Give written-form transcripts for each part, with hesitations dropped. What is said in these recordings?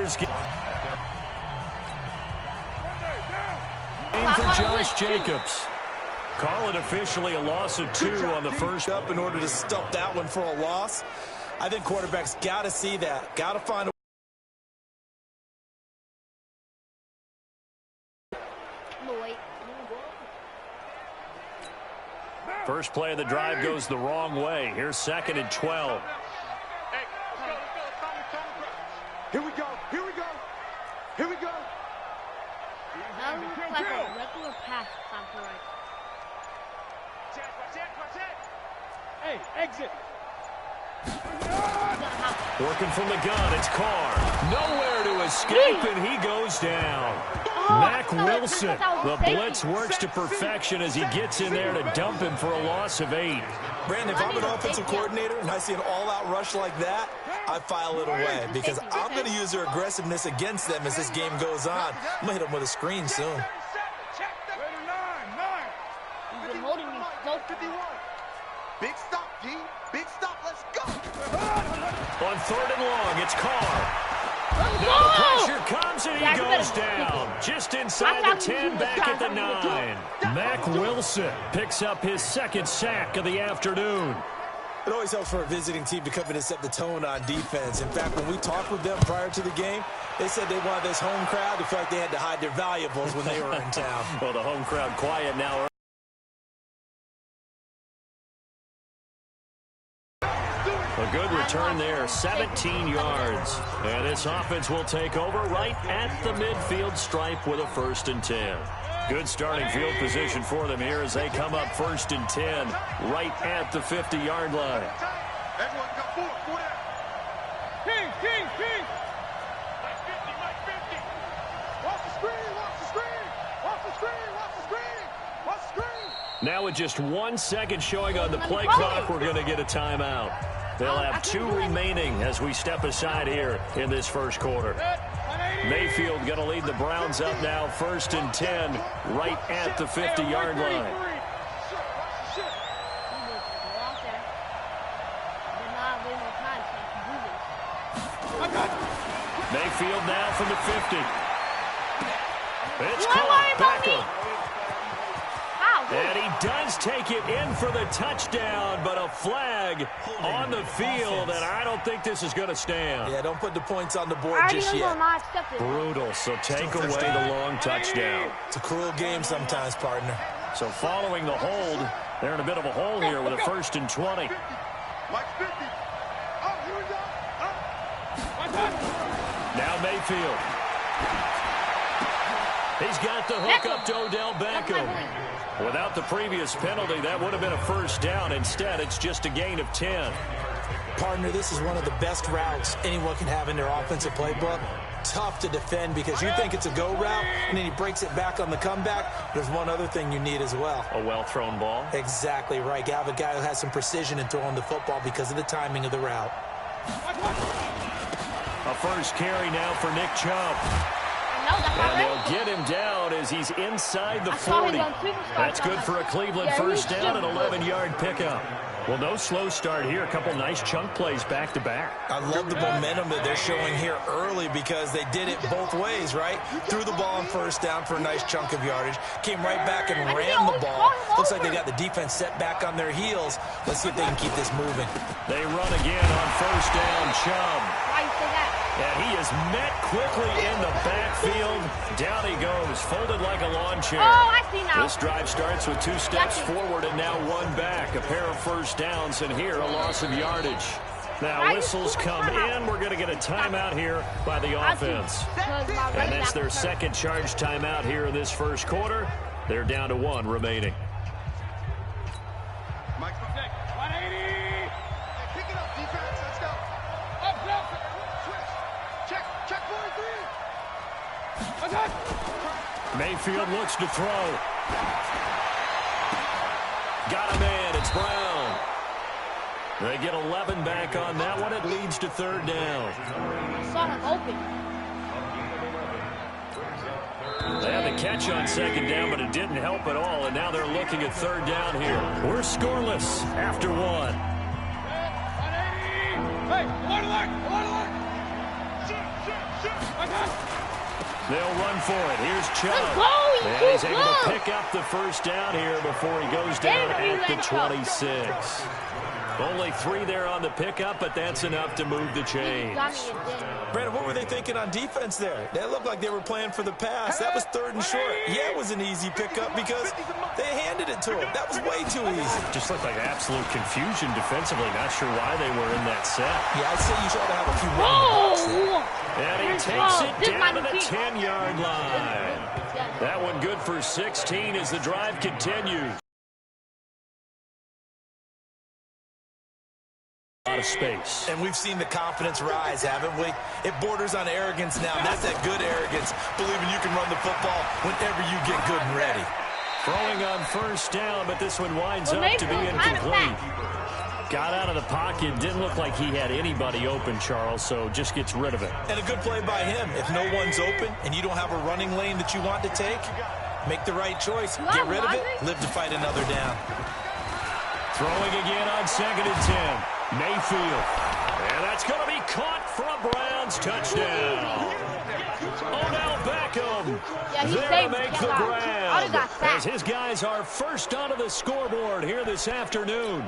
Raiders game for Josh Jacobs. Call it officially a loss of 2 on the first. Up in order to stop that one for a loss. I think quarterbacks got to see that. Got to find a First play of the drive goes the wrong way. Here's 2nd and 12. Here we go. Here we go. Here we go. That looks like a regular pass. Hey, exit. Working from the gun, it's Carr. Nowhere to escape, and he goes down. Mac Wilson. The blitz works to perfection as he gets in there to dump him for a loss of 8. Brandon, if I'm an offensive coordinator and I see an all-out rush like that, I file it away because I'm going to use their aggressiveness against them as this game goes on. I'm going to hit them with a screen soon. Big stop, G. Big stop. Let's go. On 3rd and long, it's Carr. Now the pressure comes and he goes down. Just inside the 10, back at the 9. Mac Wilson picks up his 2nd sack of the afternoon. It always helps for a visiting team to come in and set the tone on defense. In fact, when we talked with them prior to the game, they said they wanted this home crowd to feel like they had to hide their valuables when they were in town. Well, the home crowd quiet now. A good return there, 17 yards. And this offense will take over right at the midfield stripe with a 1st and 10. Good starting field position for them here as they come up 1st and 10 right at the 50-yard line. Everyone come forward. Go down. King. Mike 50. Watch the screen. Now with just 1 second showing on the play clock, we're going to get a timeout. They'll have 2 remaining as we step aside here in this first quarter. Mayfield going to lead the Browns up now, 1st and 10, right at the 50-yard line. Mayfield now from the 50. It's caught. Beckham. And he does take it in for the touchdown, but a flag on the field, and I don't think this is going to stand. Yeah, don't put the points on the board just yet. Brutal, so take away the long touchdown. It's a cruel game sometimes, partner. So following the hold, they're in a bit of a hole here with a 1st and 20. Now Mayfield. He's got the hook up to Odell Beckham. Without the previous penalty, that would have been a 1st down. Instead, it's just a gain of 10. Partner, this is one of the best routes anyone can have in their offensive playbook. Tough to defend because you think it's a go route, and then he breaks it back on the comeback. There's one other thing you need as well. A well-thrown ball. Exactly right. You have a guy who has some precision in throwing the football because of the timing of the route. A 1st carry now for Nick Chubb. And they'll get him down as he's inside the 40. That's good for a Cleveland 1st down, an 11-yard pickup. Well, no slow start here. A couple nice chunk plays back-to-back. I love the momentum that they're showing here early because they did it both ways, right? Threw the ball on 1st down for a nice chunk of yardage. Came right back and ran the ball. Looks like they got the defense set back on their heels. Let's see if they can keep this moving. They run again on 1st down, Chubb. And he is met quickly in the backfield. Down he goes, folded like a lawn chair. This drive starts with 2 steps forward and now 1 back. A pair of 1st downs, and here a loss of yardage. Now whistles come in. We're going to get a timeout here by the offense. And that's their 2nd charge timeout here in this first quarter. They're down to 1 remaining. Mike, 180. Pick it up, defense. Let's go. Up. Switch. Check 43. Mayfield looks to throw. Got a man. It's Brown. They get 11 back on that one. It leads to 3rd down. Saw him open. They had the catch on 2nd down, but it didn't help at all, and now they're looking at 3rd down here. We're scoreless after 1. Hey, alert! Shoot! They'll run for it. Here's Chubb. And he's able to pick up the first down here before he goes down at the 26. Only 3 there on the pickup, but that's enough to move the chains. Brandon, what were they thinking on defense there? They looked like they were playing for the pass. That was 3rd and short. Yeah, it was an easy pickup because they handed it to him. That was way too easy. Just looked like absolute confusion defensively. Not sure why they were in that set. Yeah, I'd say you try to have a few running backs. And he takes it down to the 10-yard line. That one good for 16 as the drive continues. Out of space. And we've seen the confidence rise, haven't we? It borders on arrogance now. That's that good arrogance, believing you can run the football whenever you get good and ready. Throwing on first down, but this one winds up to be incomplete. Got out of the pocket. Didn't look like he had anybody open, Charles, so just gets rid of it. And a good play by him. If no one's open and you don't have a running lane that you want to take, make the right choice. Get rid of it. Live to fight another down. Throwing again on 2nd and 10. Mayfield. And that's going to be caught for a Browns touchdown. Odell Beckham there to make the grab. As his guys are first onto the scoreboard here this afternoon.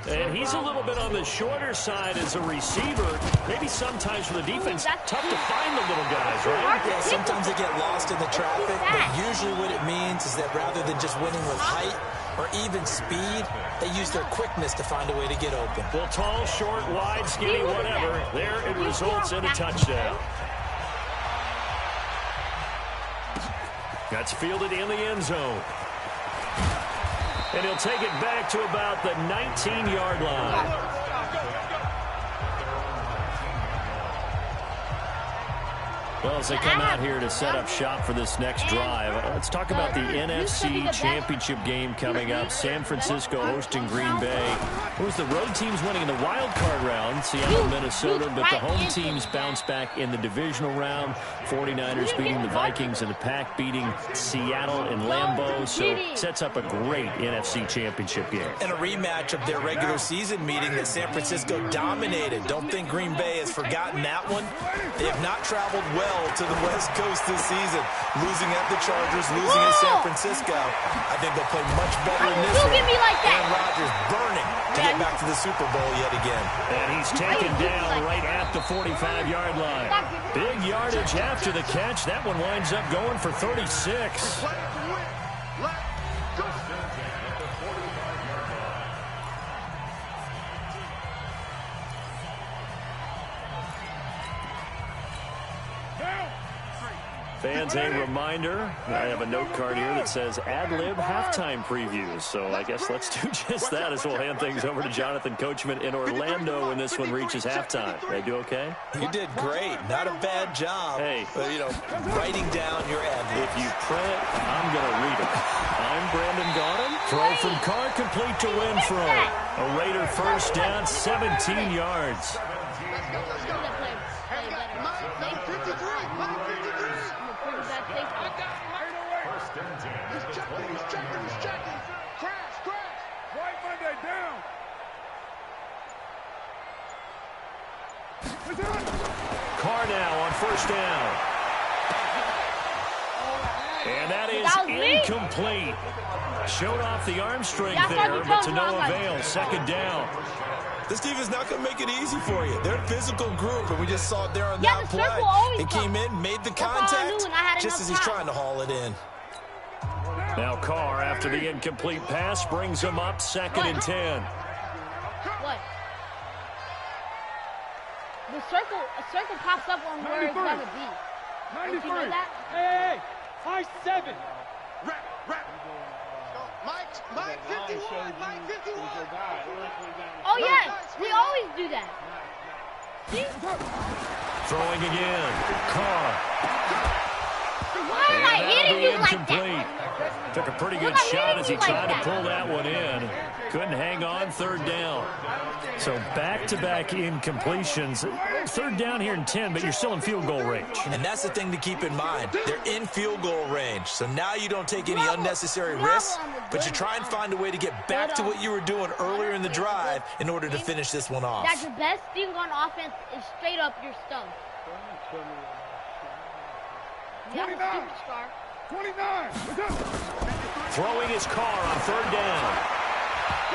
And he's a little bit on the shorter side as a receiver. Maybe sometimes for the defense, tough to find the little guys, right? Yeah, sometimes they get lost in the traffic, but usually what it means is that rather than just winning with height or even speed, they use their quickness to find a way to get open. Well, tall, short, wide, skinny, whatever. There it results in a touchdown. That's fielded in the end zone. And he'll take it back to about the 19-yard line. Well, as they come out here to set up shop for this next drive, let's talk about the NFC Championship game coming up. San Francisco hosting Green Bay. It was the road teams winning in the wild card round, Seattle, Minnesota, but the home teams bounced back in the divisional round. 49ers beating the Vikings and the Pack beating Seattle in Lambeau. So sets up a great NFC Championship game. And a rematch of their regular season meeting that San Francisco dominated. Don't think Green Bay has forgotten that one. They have not traveled well to the West Coast this season, losing at the Chargers, losing at San Francisco. I think they'll play much better in this one. Aaron Rodgers burning to get back to the Super Bowl yet again. And he's taken down right at the 45-yard line. Big yardage after the catch. That one winds up going for 36. Fans, a reminder, I have a note card here that says ad-lib halftime previews. So I guess let's do just that as we'll hand things over to Jonathan Coachman in Orlando when this one reaches halftime. Did I do okay? You did great. Not a bad job. Hey. But, you know, writing down your ad-libs. If you print, I'm going to read it. I'm Brandon Gaudin. Throw from Carr complete to Renfro. A Raider first down, 17 yards. Carr now on first down. And that is incomplete. Showed off the arm strength there, but to no avail. 2nd down. This team is not going to make it easy for you. They're a physical group, and we just saw it there on that play. It came in, made the contact, just as he's trying to haul it in. Now Carr, after the incomplete pass, brings him up 2nd and 10. What? A circle pops up on where it's going to be. 93. Did you know that? Hey, 5'7". Rap. Mike 51. Mike 51. Oh, yeah. We always do that. See? Throwing again. Carr. Why am I hitting you like that? Took a pretty good shot as he tried to pull that one in. Couldn't hang on. 3rd down. So back-to-back incompletions. 3rd down here in 10, but you're still in field goal range. And that's the thing to keep in mind. They're in field goal range. So now you don't take any unnecessary risks, but you try and find a way to get back to what you were doing earlier in the drive in order to finish this one off. That's the best thing on offense is straight up your stuff. 29. 29. Throwing his car on third down.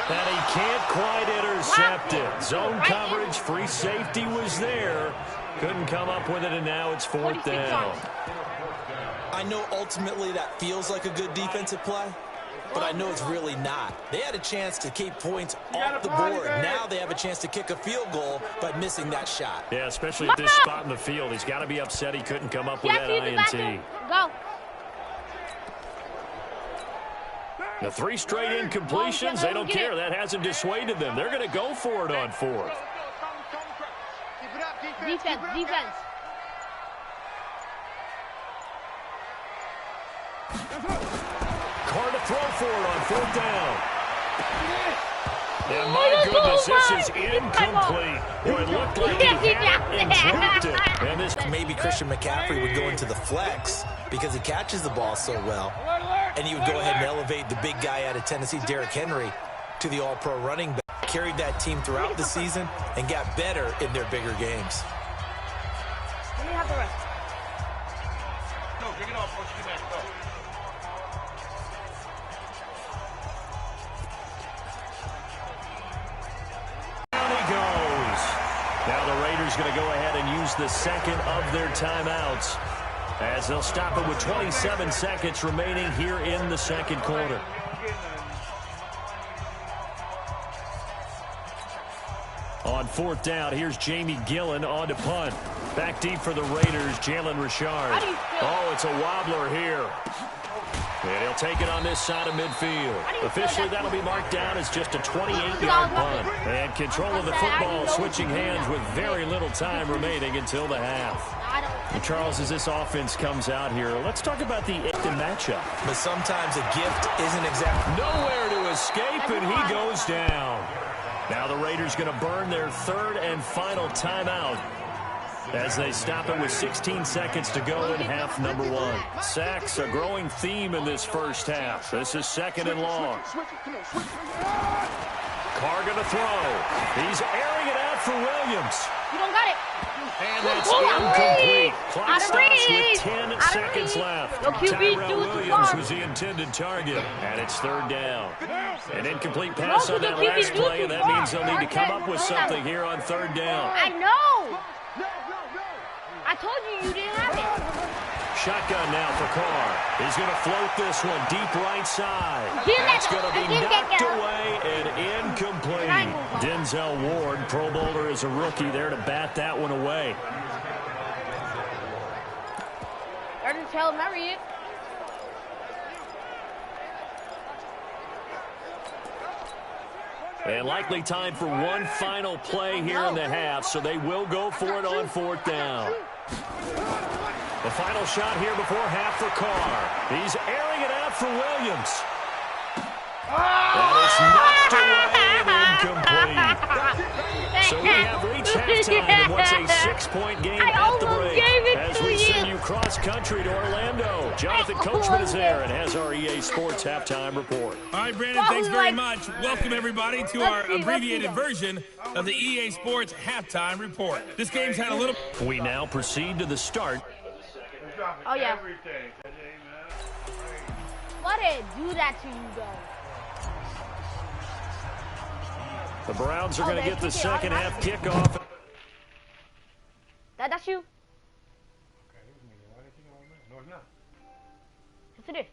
And he can't quite intercept it. Zone coverage, free safety was there. Couldn't come up with it, and now it's fourth down. I know ultimately that feels like a good defensive play, but I know it's really not. They had a chance to keep points off the board. Now they have a chance to kick a field goal by missing that shot. Yeah, especially at this spot in the field. He's got to be upset he couldn't come up with that INT. Go. The 3 straight incompletions, they don't care. That hasn't dissuaded them. They're going to go for it on fourth. Defense. Carr to throw for it on fourth down. And my goodness, this is incomplete. Boy, it looked like he had it and dropped it. And this maybe Christian McCaffrey would go into the flex because he catches the ball so well. And you would go ahead and elevate the big guy out of Tennessee, Derrick Henry, to the all-pro running back. Carried that team throughout the season and got better in their bigger games. Let me have the rest. No, bring it off. Go. Now the Raiders going to go ahead and use the second of their timeouts as they'll stop it with 27 seconds remaining here in the second quarter. On fourth down, here's Jamie Gillen on to punt. Back deep for the Raiders, Jalen Richard. Oh, it's a wobbler here. And he'll take it on this side of midfield. Officially, that'll be marked down as just a 28-yard punt. And control of the football switching hands with very little time remaining until the half. And Charles, as this offense comes out here, let's talk about the matchup. But sometimes a gift isn't exactly nowhere to escape, and he goes down. Now the Raiders going to burn their third and final timeout as they stop it with 16 seconds to go in half number 1. Sacks, a growing theme in this first half. This is second and long. Carr going to throw. He's airing it out for Williams. You don't got it. And that's incomplete. Clock stops with 10 seconds left. Tyrell Williams was the intended target, and it's third down. An incomplete pass on that last play, and that means they'll need to come up with something here on third down. I know. I told you didn't have it. Shotgun now for Carr. He's going to float this one deep right side. That's going to be knocked away and incomplete. Denzel Ward, Pro Bowler as a rookie, there to bat that one away. They're just telling Mary it. And likely time for one final play here in the half, so they will go for it on fourth down. The final shot here before half for Carr. He's airing it out for Williams. And it's knocked away and incomplete. So we have reached halftime in what's a 6-point game at the break. As we send you cross-country to Orlando, Jonathan Coachman is there and has our EA Sports halftime report. All right, Brandon, thanks very much. Welcome, everybody, to our abbreviated version of the EA Sports halftime report. This game's had a little... We now proceed to the start. Oh, yeah. Let it do that to you, though. The Browns are going to get the second half kickoff. That's you? No, it's not. Yes, it is.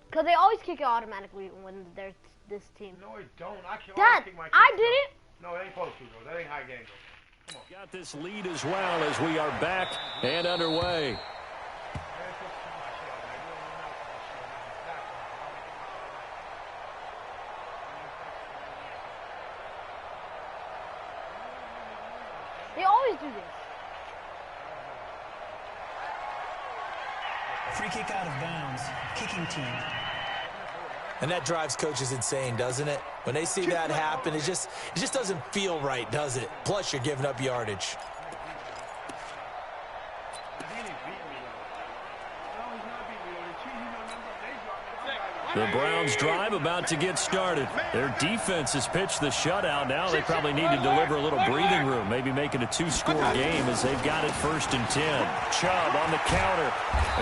Because they always kick it automatically when there's this team. No, it don't. I can't. Dad, I did it. No, it ain't supposed to, though. That ain't high game, though. Come on. Got this lead as well as we are back and underway. They always do this. Free kick out of bounds. Kicking team. And that drives coaches insane, doesn't it? When they see that happen, it just doesn't feel right, does it? Plus, you're giving up yardage. The Browns drive about to get started. Their defense has pitched the shutout. Now they probably need to deliver a little breathing room, maybe make it a 2-score game as they've got it 1st and 10. Chubb on the counter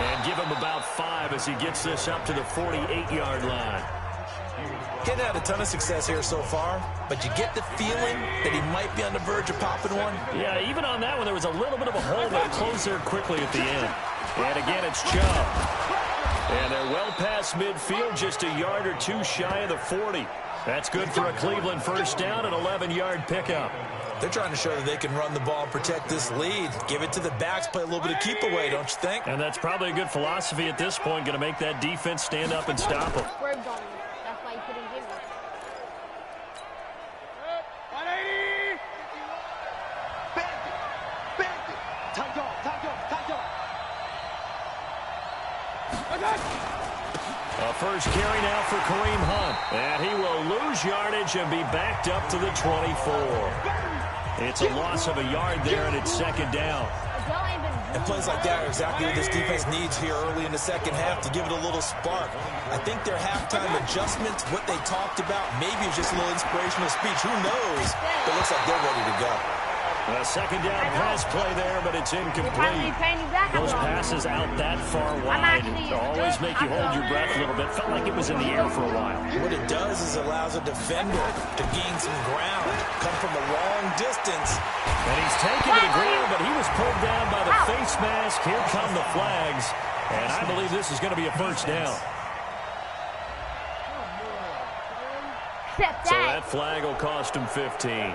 and give him about 5 as he gets this up to the 48-yard line. Getting had a ton of success here so far, but you get the feeling that he might be on the verge of popping one. Yeah, even on that one, there was a little bit of a hole, but it closed there quickly at the end. And again, it's Chubb. And they're well past midfield, just a yard or 2 shy of the 40. That's good for a Cleveland first down, an 11-yard pickup. They're trying to show that they can run the ball and protect this lead. Give it to the backs, play a little bit of keep away, don't you think? And that's probably a good philosophy at this point, going to make that defense stand up and stop them. That's why you couldn't give it. 180. Bandit. Tight dog. A first carry now for Kareem Hunt. And he will lose yardage and be backed up to the 24. It's a loss of a yard there, and it's 2nd down. And plays like that are exactly what this defense needs here early in the second half to give it a little spark. I think their halftime adjustments, what they talked about, maybe it's just a little inspirational speech. Who knows? But it looks like they're ready to go. A 2nd down pass play there, but it's incomplete. Those passes out that far wide always make you hold your breath a little bit. Felt like it was in the air for a while. What it does is allows a defender to gain some ground, come from a long distance. And he's taken to the ground, but he was pulled down by the face mask. Here come the flags. And I believe this is going to be a first down. So that flag will cost him 15.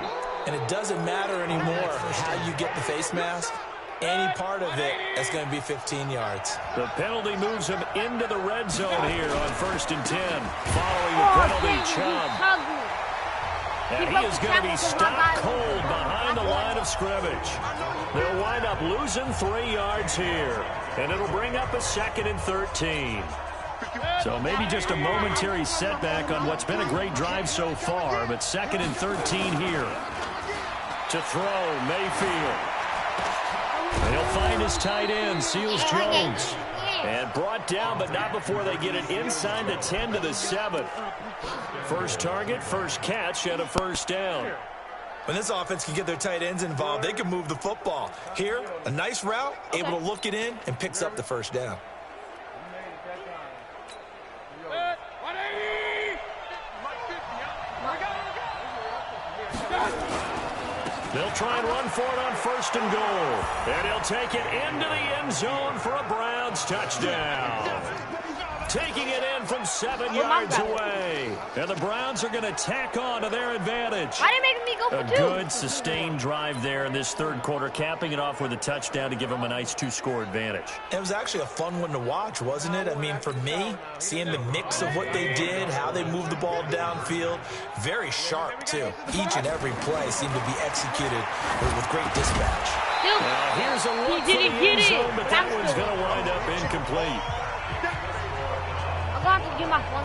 And it doesn't matter anymore how you get the face mask. Any part of it is going to be 15 yards. The penalty moves him into the red zone here on 1st and 10. Following the penalty, Chubb. And he is going to be stopped cold behind the line of scrimmage. They'll wind up losing 3 yards here. And it'll bring up a 2nd and 13. So maybe just a momentary setback on what's been a great drive so far. But 2nd and 13 here. To throw, Mayfield. And he'll find his tight end, Seals Jones. And brought down, but not before they get it inside the 10 to the 7. First target, first catch, and a first down. When this offense can get their tight ends involved, they can move the football. Here, a nice route, able to look it in, and picks up the first down. They'll try and run for it on 1st and goal. And he'll take it into the end zone for a Browns touchdown. Taking it in from 7 yards away. And the Browns are going to tack on to their advantage. Why did they make me go for 2? A good sustained drive there in this 3rd quarter, capping it off with a touchdown to give them a nice 2-score advantage. It was actually a fun one to watch, wasn't it? I mean, for me, seeing the mix of what they did, how they moved the ball downfield, very sharp, too. Each and every play seemed to be executed with great dispatch. Here's a look for the end zone, but that one's going to wind up incomplete.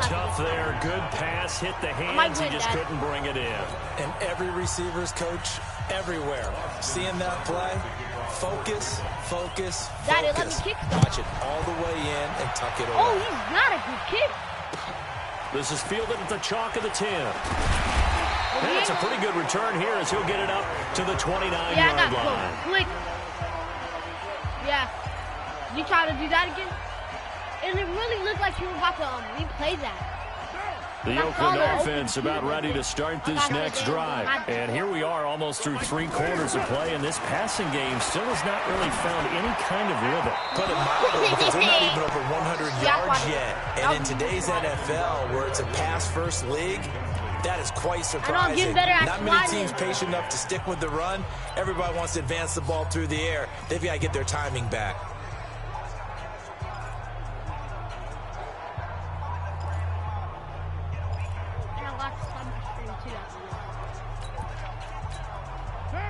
Tough there, good pass, hit the hands, he just couldn't bring it in. And every receiver's coach everywhere, seeing that play, focus. Daddy, let me kick. Watch it all the way in and tuck it away. Oh, he's not a good kick. This is fielded at the chalk of the 10. And it's a pretty good return here as he'll get it up to the 29-yard line. Click. Yeah. You try to do that again? And it really looked like you were about to replay that. The Oakland offense about ready to start this next drive. And here we are almost through 3 quarters of play, and this passing game still has not really found any kind of rhythm. Put it mildly, because they're not even over 100 yards yet. And in today's NFL, where it's a pass-first league, that is quite surprising. Not many teams patient enough to stick with the run. Everybody wants to advance the ball through the air. They've got to get their timing back.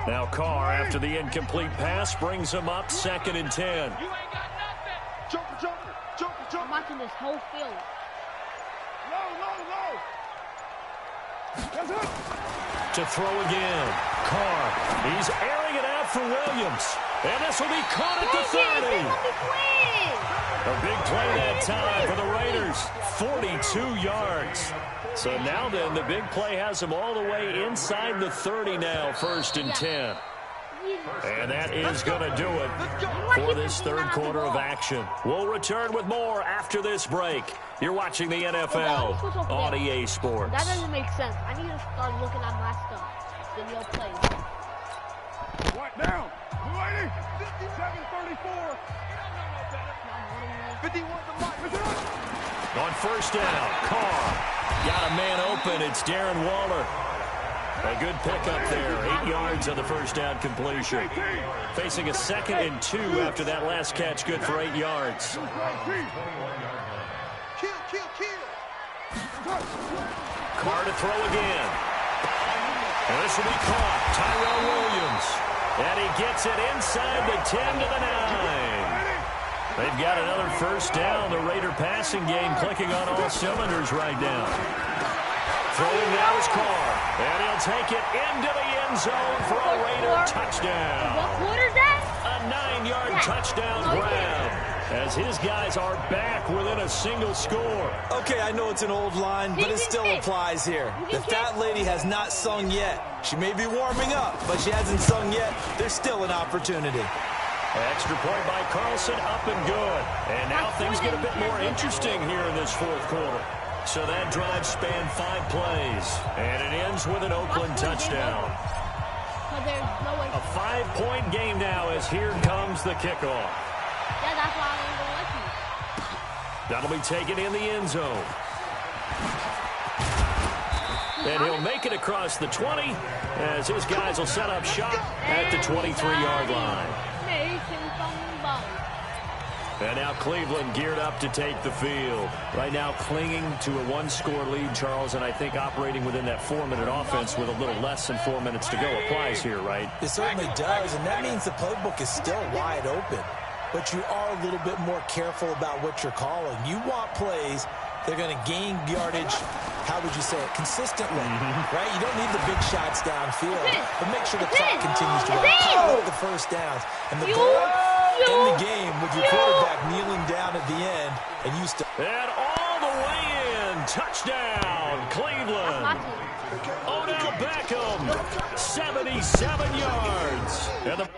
Now Carr, after the incomplete pass, brings him up 2nd and 10. You ain't got nothing. Jumper. I'm watching this whole field. Low. That's it. To throw again. Carr, he's airing it out for Williams. And this will be caught at the 30. A big play that time for the Raiders. 42 yards. So now then, the big play has them all the way inside the 30 now, 1st and 10. And that is going to do it for this third quarter of action. We'll return with more after this break. You're watching the NFL on EA Sports. That doesn't make sense. I need to start looking at my stuff. Then you'll play. What now? 280, 57-34. 51 to Mike. On first down, Carr. Got a man open. It's Darren Waller. A good pickup there. 8 yards on the first down completion. Facing a 2nd and 2 after that last catch. Good for 8 yards. Carr to throw again. And this will be caught. Tyrell Williams. And he gets it inside the 10 to the 9. They've got another first down. The Raider passing game clicking on all cylinders right now. Throwing now is Carr. And he'll take it into the end zone for a Raider touchdown. What quarter is that? A 9-yard touchdown grab. As his guys are back within a single score. Okay, I know it's an old line, but it still applies here. The fat lady has not sung yet. She may be warming up, but she hasn't sung yet. There's still an opportunity. Extra point by Carlson, up and good. And now things get a bit more interesting here in this fourth quarter. So that drive spanned 5 plays, and it ends with an Oakland touchdown. A 5-point game now as here comes the kickoff. Yeah, that's why I'm going to let you. That'll be taken in the end zone. And he'll make it across the 20 as his guys will set up shop at the 23-yard line. And now Cleveland geared up to take the field. Right now clinging to a 1-score lead, Charles, and I think operating within that 4-minute offense with a little less than 4 minutes to go applies here, right? It certainly does, and that means the playbook is still wide open. But you are a little bit more careful about what you're calling. You want plays they're going to gain yardage, how would you say it, consistently, right? You don't need the big shots downfield, but make sure the clock continues to run. Power the first downs. And the goal in the game with your quarterback kneeling down at the end, and you still... And all the way in, touchdown, Cleveland. Odell Beckham, 77 yards. And the